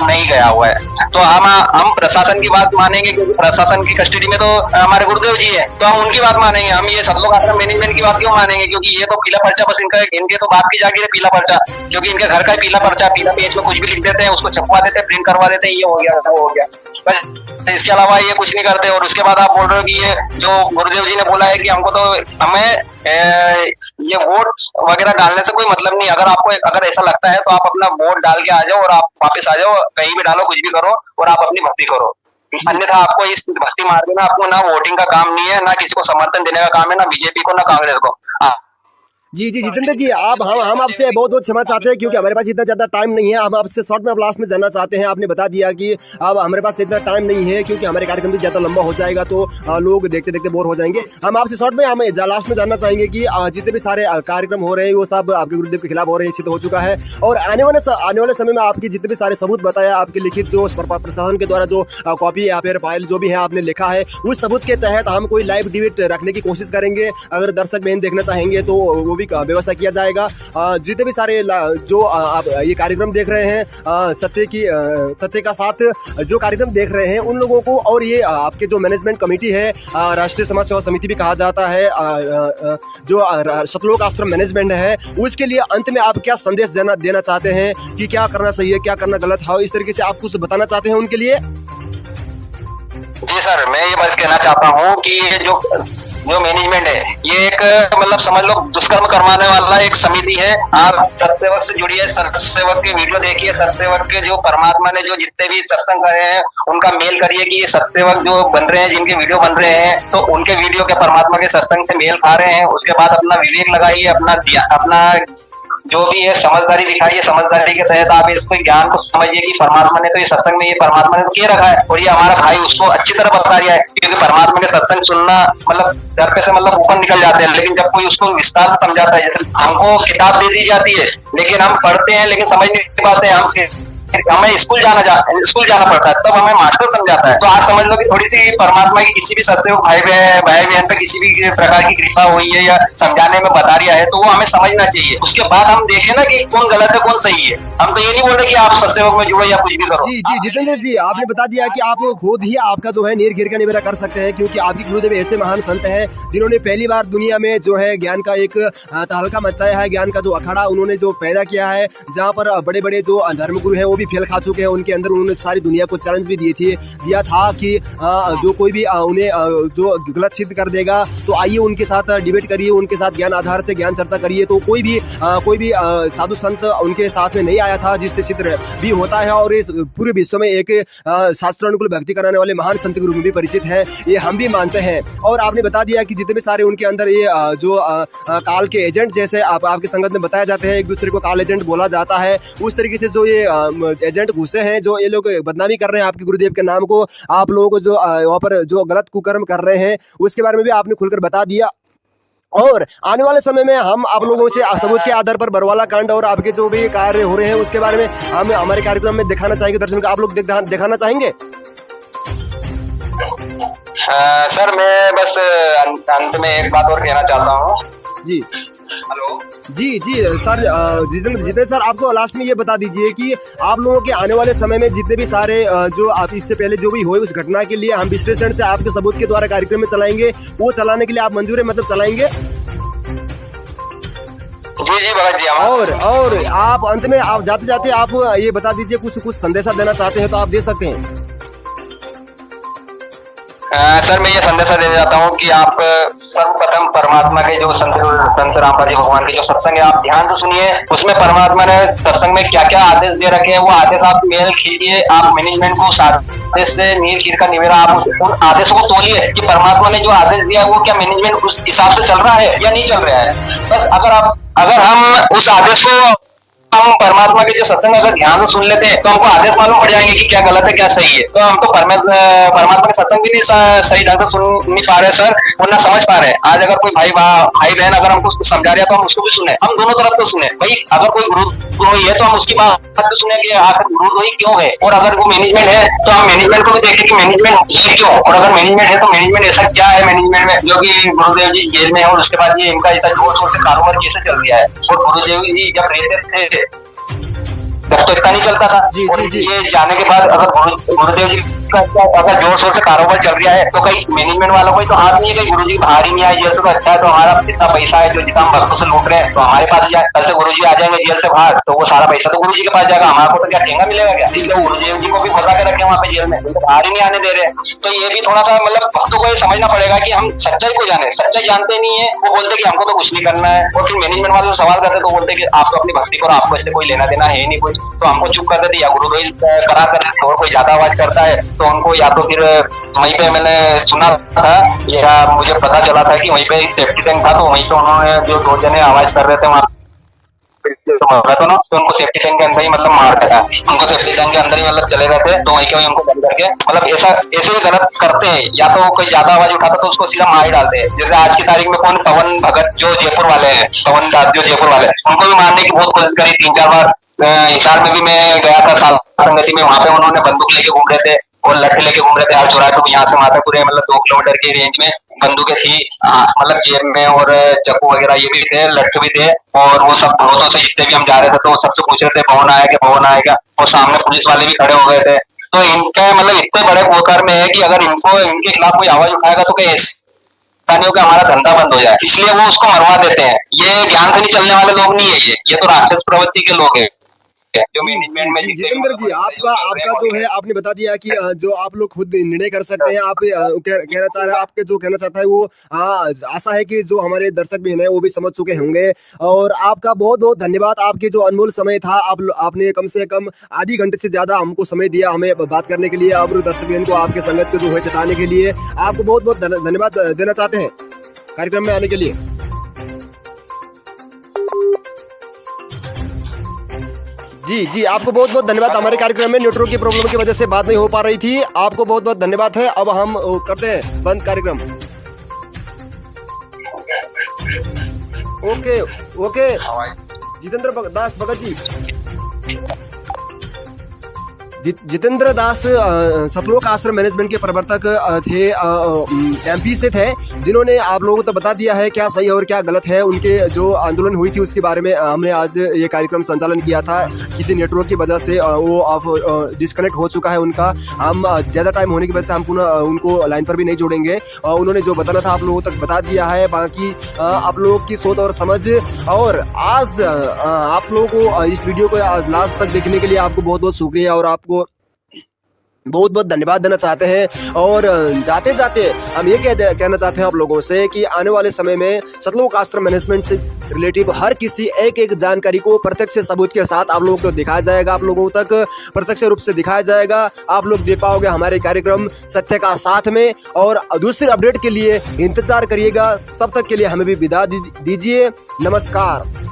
नहीं गया हुआ है। तो हम प्रशासन की बात मानेंगे, क्योंकि प्रशासन की कस्टडी में तो हमारे गुरुदेव जी है, तो हम उनकी बात मानेंगे। हम ये सतलोक आश्रम मैनेजमेंट की बात क्यों मानेंगे, क्योंकि ये तो पीला पर्चा बस इनके तो बाप की जागीर है पीला पर्चा, क्योंकि इनके घर का पीला पर्चा, पीला पेज में कुछ भी लिख देते हैं, उसको छपवा देते हैं, प्रिंट करवा देते हैं, ये हो गया वो हो गया, बस इसके अलावा ये कुछ नहीं करते। और उसके बाद आप बोल रहे हो कि ये जो गुरुदेव जी ने बोला है कि हमको तो हमें ये वोट वगैरह डालने से कोई मतलब नहीं। अगर ऐसा लगता है तो आप अपना वोट डाल के आ जाओ और आप वापस आ जाओ, कहीं भी डालो, कुछ भी करो और आप अपनी भक्ति करो। अन्यथा आपको इस भक्ति मार्ग में आपको ना वोटिंग का काम नहीं है, ना किसी को समर्थन देने का काम है, ना बीजेपी को, ना कांग्रेस को। जी जितेंद्र जी, हम आपसे बहुत बहुत क्षमा चाहते हैं क्योंकि हमारे पास इतना ज़्यादा टाइम नहीं है। हम आपसे शॉर्ट में लास्ट में जानना चाहते हैं। आपने बता दिया कि अब हमारे पास इतना टाइम नहीं है क्योंकि हमारे कार्यक्रम भी ज़्यादा लंबा हो जाएगा तो लोग देखते देखते बोर हो जाएंगे। हम आपसे शॉर्ट में हम लास्ट में जानना चाहेंगे कि जितने भी सारे कार्यक्रम हो रहे हैं वो सब आपके गुरुदेव के खिलाफ हो रहे हैं, सिद्ध हो चुका है। और आने वाले समय में आपके जितने भी सारे सबूत बताया, आपके लिखित जो प्रशासन के द्वारा जो कॉपी या फिर फाइल जो भी है आपने लिखा है, उस सबूत के तहत हम कोई लाइव डिबेट रखने की कोशिश करेंगे। अगर दर्शक बहन देखना चाहेंगे तो वो भी व्यवस्था किया जाएगा। जितने भी सारे जो आप ये कार्यक्रम देख रहे हैं, सत्य का साथ जो कार्यक्रम देख रहे हैं उन लोगों को, और ये आपके जो मैनेजमेंट कमेटी है, राष्ट्रीय समाज सेवा समिति भी कहा जाता है, जो सतलोक आश्रम मैनेजमेंट है, उसके लिए अंत में आप क्या संदेश देना चाहते हैं कि क्या करना सही है, क्या करना गलत है, इस तरीके से आप कुछ बताना चाहते हैं उनके लिए? जी सर, मैं ये बात कहना चाहता हूँ कि जो मैनेजमेंट है ये एक मतलब समझ लो दुष्कर्म करवाने वाला एक समिति है। आप सत्सेवक से जुड़िए, सत्सेवक की वीडियो देखिए, सत्सेवक के जो परमात्मा ने जो जितने भी सत्संग करे हैं उनका मेल करिए कि ये सत्सेवक जो बन रहे हैं, जिनके वीडियो बन रहे हैं, तो उनके वीडियो के परमात्मा के सत्संग से मेल खा रहे हैं। उसके बाद अपना विवेक लगाइए, अपना जो भी है समझदारी दिखाइए, समझदारी के तहत आप इसको ज्ञान को समझिए कि परमात्मा ने तो ये सत्संग में, ये परमात्मा ने तो किए रखा है और ये हमारा भाई उसको अच्छी तरह बता रहा है। क्योंकि परमात्मा के सत्संग सुनना मतलब घर पे से मतलब ऊपर निकल जाते हैं, लेकिन जब कोई उसको विस्तार में समझाता है, जैसे हमको किताब दे दी जाती है लेकिन हम पढ़ते हैं लेकिन समझ नहीं पाते हैं, हमें स्कूल जाना पड़ता है, तब हमें मास्टर समझाता है। तो आज समझ लो कि थोड़ी सी परमात्मा की किसी भी सत्सेवक भाई बहन पे किसी भी प्रकार की कृपा हुई है या समझाने में बता रहा है, तो वो हमें समझना चाहिए। उसके बाद हम देखें ना कि कौन गलत है कौन सही है। हम तो ये नहीं बोल रहे कि आप सत्सेवक में जुड़ो या कुछ भी करो। जी जितेंद्र जी, आपने बता दिया कि आप खुद ही आपका जो है निर्घिर का निवेदन कर सकते हैं, क्योंकि आपके गुरुदेव ऐसे महान संत हैं जिन्होंने पहली बार दुनिया में जो है ज्ञान का एक तहलका मचाया है, ज्ञान का जो अखाड़ा उन्होंने जो पैदा किया है, जहाँ पर बड़े बड़े जो धर्मगुरु हैं वो भी फेल खा चुके हैं। उनके अंदर उन्होंने सारी दुनिया को चैलेंज भी दिया था कि जो कोई भी उन्हें जो गलत सिद्ध कर देगा तो आइए उनके साथ डिबेट करिए, उनके साथ ज्ञान आधार से ज्ञान चर्चा करिए। तो कोई भी साधु संत उनके साथ में नहीं आया था जिससे सिद्ध भी होता है, और इस पूरे विश्व में एक शास्त्रानुकूल भक्ति कराने वाले महान संत के रूप में भी परिचित है, ये हम भी मानते हैं। और आपने बता दिया कि जितने भी सारे उनके अंदर ये जो काल के एजेंट, जैसे आपके संगत में बताया जाते हैं, एक दूसरे को काल एजेंट बोला जाता है, उस तरीके से जो ये एजेंट घुसे हैं, जो ये लोग बदनामी कर रहे हैं आपके गुरुदेव के नाम को, आप लोगों को जो वहाँ पर जो गलत कुकर्म कर रहे हैं उसके बारे में भी आपने खुलकर बता दिया। और आने वाले समय में हम आप लोगों से सबूत के आधार पर बरवाला कांड और आपके जो भी कार्य हो रहे हैं उसके बारे में हम हमारे कार्यक्रम में दिखाना चाहेंगे। दर्शकों को आप लोग दिखाना चाहेंगे? सर मैं बस अंत में एक बात और कहना चाहता हूँ जी। हेलो जी सर, जितेंद्र सर, आपको लास्ट में ये बता दीजिए कि आप लोगों के आने वाले समय में जितने भी सारे जो आप इससे पहले जो भी हुए उस घटना के लिए हम विश्लेषण से आपके सबूत के द्वारा कार्यक्रम में चलाएंगे, वो चलाने के लिए आप मंजूर है, मतलब चलाएंगे? जी भगत जी। और आप अंत में आप जाते जाते आप ये बता दीजिए, कुछ संदेशा देना चाहते हैं तो आप दे सकते हैं। सर मैं ये संदेशा देना चाहता हूँ कि आप सर्वप्रथम परमात्मा के जो संत रामपाल जी भगवान के जो सत्संग है आप ध्यान से सुनिए। उसमें परमात्मा ने सत्संग में क्या क्या आदेश दे रखे हैं वो आदेश आप मेल कीजिए। आप मैनेजमेंट को उस आदेश से नील खीर का निवेरा आप उन आदेशों को तोलिए कि परमात्मा ने जो आदेश दिया है वो क्या मैनेजमेंट उस हिसाब से चल रहा है या नहीं चल रहा है। बस अगर हम उस आदेश को हम परमात्मा के जो सत्संग अगर ध्यान से सुन लेते हैं तो हमको आदेश मालूम पड़ जाएंगे कि क्या गलत है क्या सही है। तो हम तो परमात्मा के सत्संग भी नहीं सही ढंग से सुन नहीं पा रहे सर, और ना समझ पा रहे। आज अगर कोई भाई बहन अगर हमको समझा रहा है तो हम उसको भी सुने, हम दोनों तरफ तो सुने। भाई अगर कोई गुरुद्रोही है तो हम उसकी बात तो सुने कि आखिर गुरुद्रोही क्यों है, और अगर वो मैनेजमेंट है तो हम मैनेजमेंट को भी देखें कि मैनेजमेंट है क्यों, और अगर मैनेजमेंट है तो मैनेजमेंट ऐसा क्या है मैनेजमेंट में जो कि गुरुदेव जी जेल में है और उसके बाद ये इनका इतना जोर शोर से कारोबार कैसे चल गया है। और गुरुदेव जी जब रहते थे तब तो इतना नहीं चलता था। और ये जाने के बाद अगर गुरुदेव जी का अगर जोर शोर से कारोबार चल रहा है तो कहीं मैनेजमेंट वालों को तो हाथ नहीं है कि गुरुजी बाहर ही नहीं आए जेल से, तो अच्छा है तो हमारा जितना पैसा है जो जितना हम भक्तों से लूट रहे हैं तो हमारे पास जाए। कल से गुरुजी आ जाएंगे जेल से बाहर तो वो सारा पैसा तो गुरुजी के पास जाएगा, हमारे को तो क्या ठेंगा मिलेगा क्या। इसलिए गुरुदेव जी को भी फंसा के रखे वहाँ पे जेल में, तो बाहर ही नहीं आने दे रहे। तो ये भी थोड़ा सा मतलब भक्तों को ये समझना पड़ेगा कि हम सच्चाई को जाने, सच्चाई जानते नहीं है। वो बोलते कि हमको तो कुछ नहीं करना है, और फिर मैनेजमेंट वाले सवाल करते तो बोलते कि आप तो अपनी भक्ति करो, आपको इससे कोई लेना देना है नहीं कुछ, तो हमको चुप कर देते। या गुरुद्रोही करा कर और कोई ज्यादा आवाज करता है तो उनको या तो फिर वहीं पे मैंने सुना था या मुझे पता चला था कि वहीं पे एक सेफ्टी टैंक था, तो वहीं पे उन्होंने जो 2 जने आवाज कर रहे थे वहाँ तो ना तो उनको सेफ्टी टैंक के अंदर ही मतलब मारता था, उनको सेफ्टी टैंक के अंदर ही मतलब चले गए थे। तो वहीं के वहीं उनको बंद करके मतलब ऐसे भी गलत करते हैं। या तो कोई ज्यादा आवाज उठाता तो उसको सीधा मार डालते हैं। जैसे आज की तारीख में कौन पवन भगत जो जयपुर वाले हैं, पवन दास जो जयपुर वाले, उनको भी मारने की बहुत कोशिश करी 3-4 बार। हिसार में भी मैं गया था साल संगति में, वहां पे उन्होंने बंदूक लेके घूम रहे थे और लट्ठे लेके घूम रहे थे। हर चौराहे पे यहाँ से मातापुर मतलब 2 किलोमीटर की रेंज में बंदूकें थी, मतलब जेब में, और चाकू वगैरह ये भी थे, लट्ठे भी थे। और वो सब भरोसों से जितने भी हम जा रहे थे तो सबसे पूछ रहे थे पवन आएगा पवन आएगा, और सामने पुलिस वाले भी खड़े हो गए थे। तो इनका मतलब इतने बड़े गोकर में है कि अगर इनके खिलाफ कोई आवाज उठाएगा तो कहीं कि हमारा धंधा बंद हो जाए, इसलिए वो उसको मरवा देते हैं। ये ज्ञान से नहीं चलने वाले लोग नहीं है, ये तो राक्षस प्रवृत्ति के लोग हैं जो मैनेजमेंट में। जितेंद्र जी, आपका जो है आपने बता दिया कि जो आप लोग खुद निर्णय कर सकते हैं। आप कहना चाह रहे हैं, आपके जो कहना चाहता है वो आशा है कि जो हमारे दर्शक भी हैं वो भी समझ चुके होंगे। और आपका बहुत बहुत धन्यवाद, आपके जो अनमोल समय था आपने कम से कम आधी घंटे से ज्यादा हमको समय दिया हमें बात करने के लिए। आप दर्शक को आपके संगत को जो है जताने के लिए आपको बहुत बहुत धन्यवाद देना चाहते हैं कार्यक्रम में आने के लिए। जी आपको बहुत बहुत धन्यवाद। हमारे कार्यक्रम में नेटवर्क की प्रॉब्लम की वजह से बात नहीं हो पा रही थी, आपको बहुत बहुत धन्यवाद है। अब हम करते हैं बंद कार्यक्रम। ओके जितेंद्र दास भगत जी, जितेंद्र दास सतलोक आश्रम मैनेजमेंट के प्रवर्तक थे, एमपी से थे, जिन्होंने आप लोगों को तो बता दिया है क्या सही और क्या गलत है। उनके जो आंदोलन हुई थी उसके बारे में हमने आज ये कार्यक्रम संचालन किया था। किसी नेटवर्क की वजह से वो डिस्कनेक्ट हो चुका है उनका। हम ज़्यादा टाइम होने की वजह से हम पुनः उनको लाइन पर भी नहीं जोड़ेंगे। उन्होंने जो बताना था आप लोगों तक बता दिया है। बाकी आप लोगों की सोच और समझ, और आज आप लोगों को इस वीडियो को लास्ट तक देखने के लिए आपको बहुत बहुत शुक्रिया और आपको बहुत बहुत धन्यवाद देना चाहते हैं। और जाते जाते हम ये कहना चाहते हैं आप लोगों से कि आने वाले समय में सतलोक आश्रम मैनेजमेंट से रिलेटिव हर किसी एक जानकारी को प्रत्यक्ष सबूत के साथ आप लोगों को दिखाया जाएगा, आप लोगों तक प्रत्यक्ष रूप से दिखाया जाएगा। आप लोग देख पाओगे हमारे कार्यक्रम सत्य का साथ में। और दूसरी अपडेट के लिए इंतजार करिएगा, तब तक के लिए हमें भी विदा दीजिए। नमस्कार।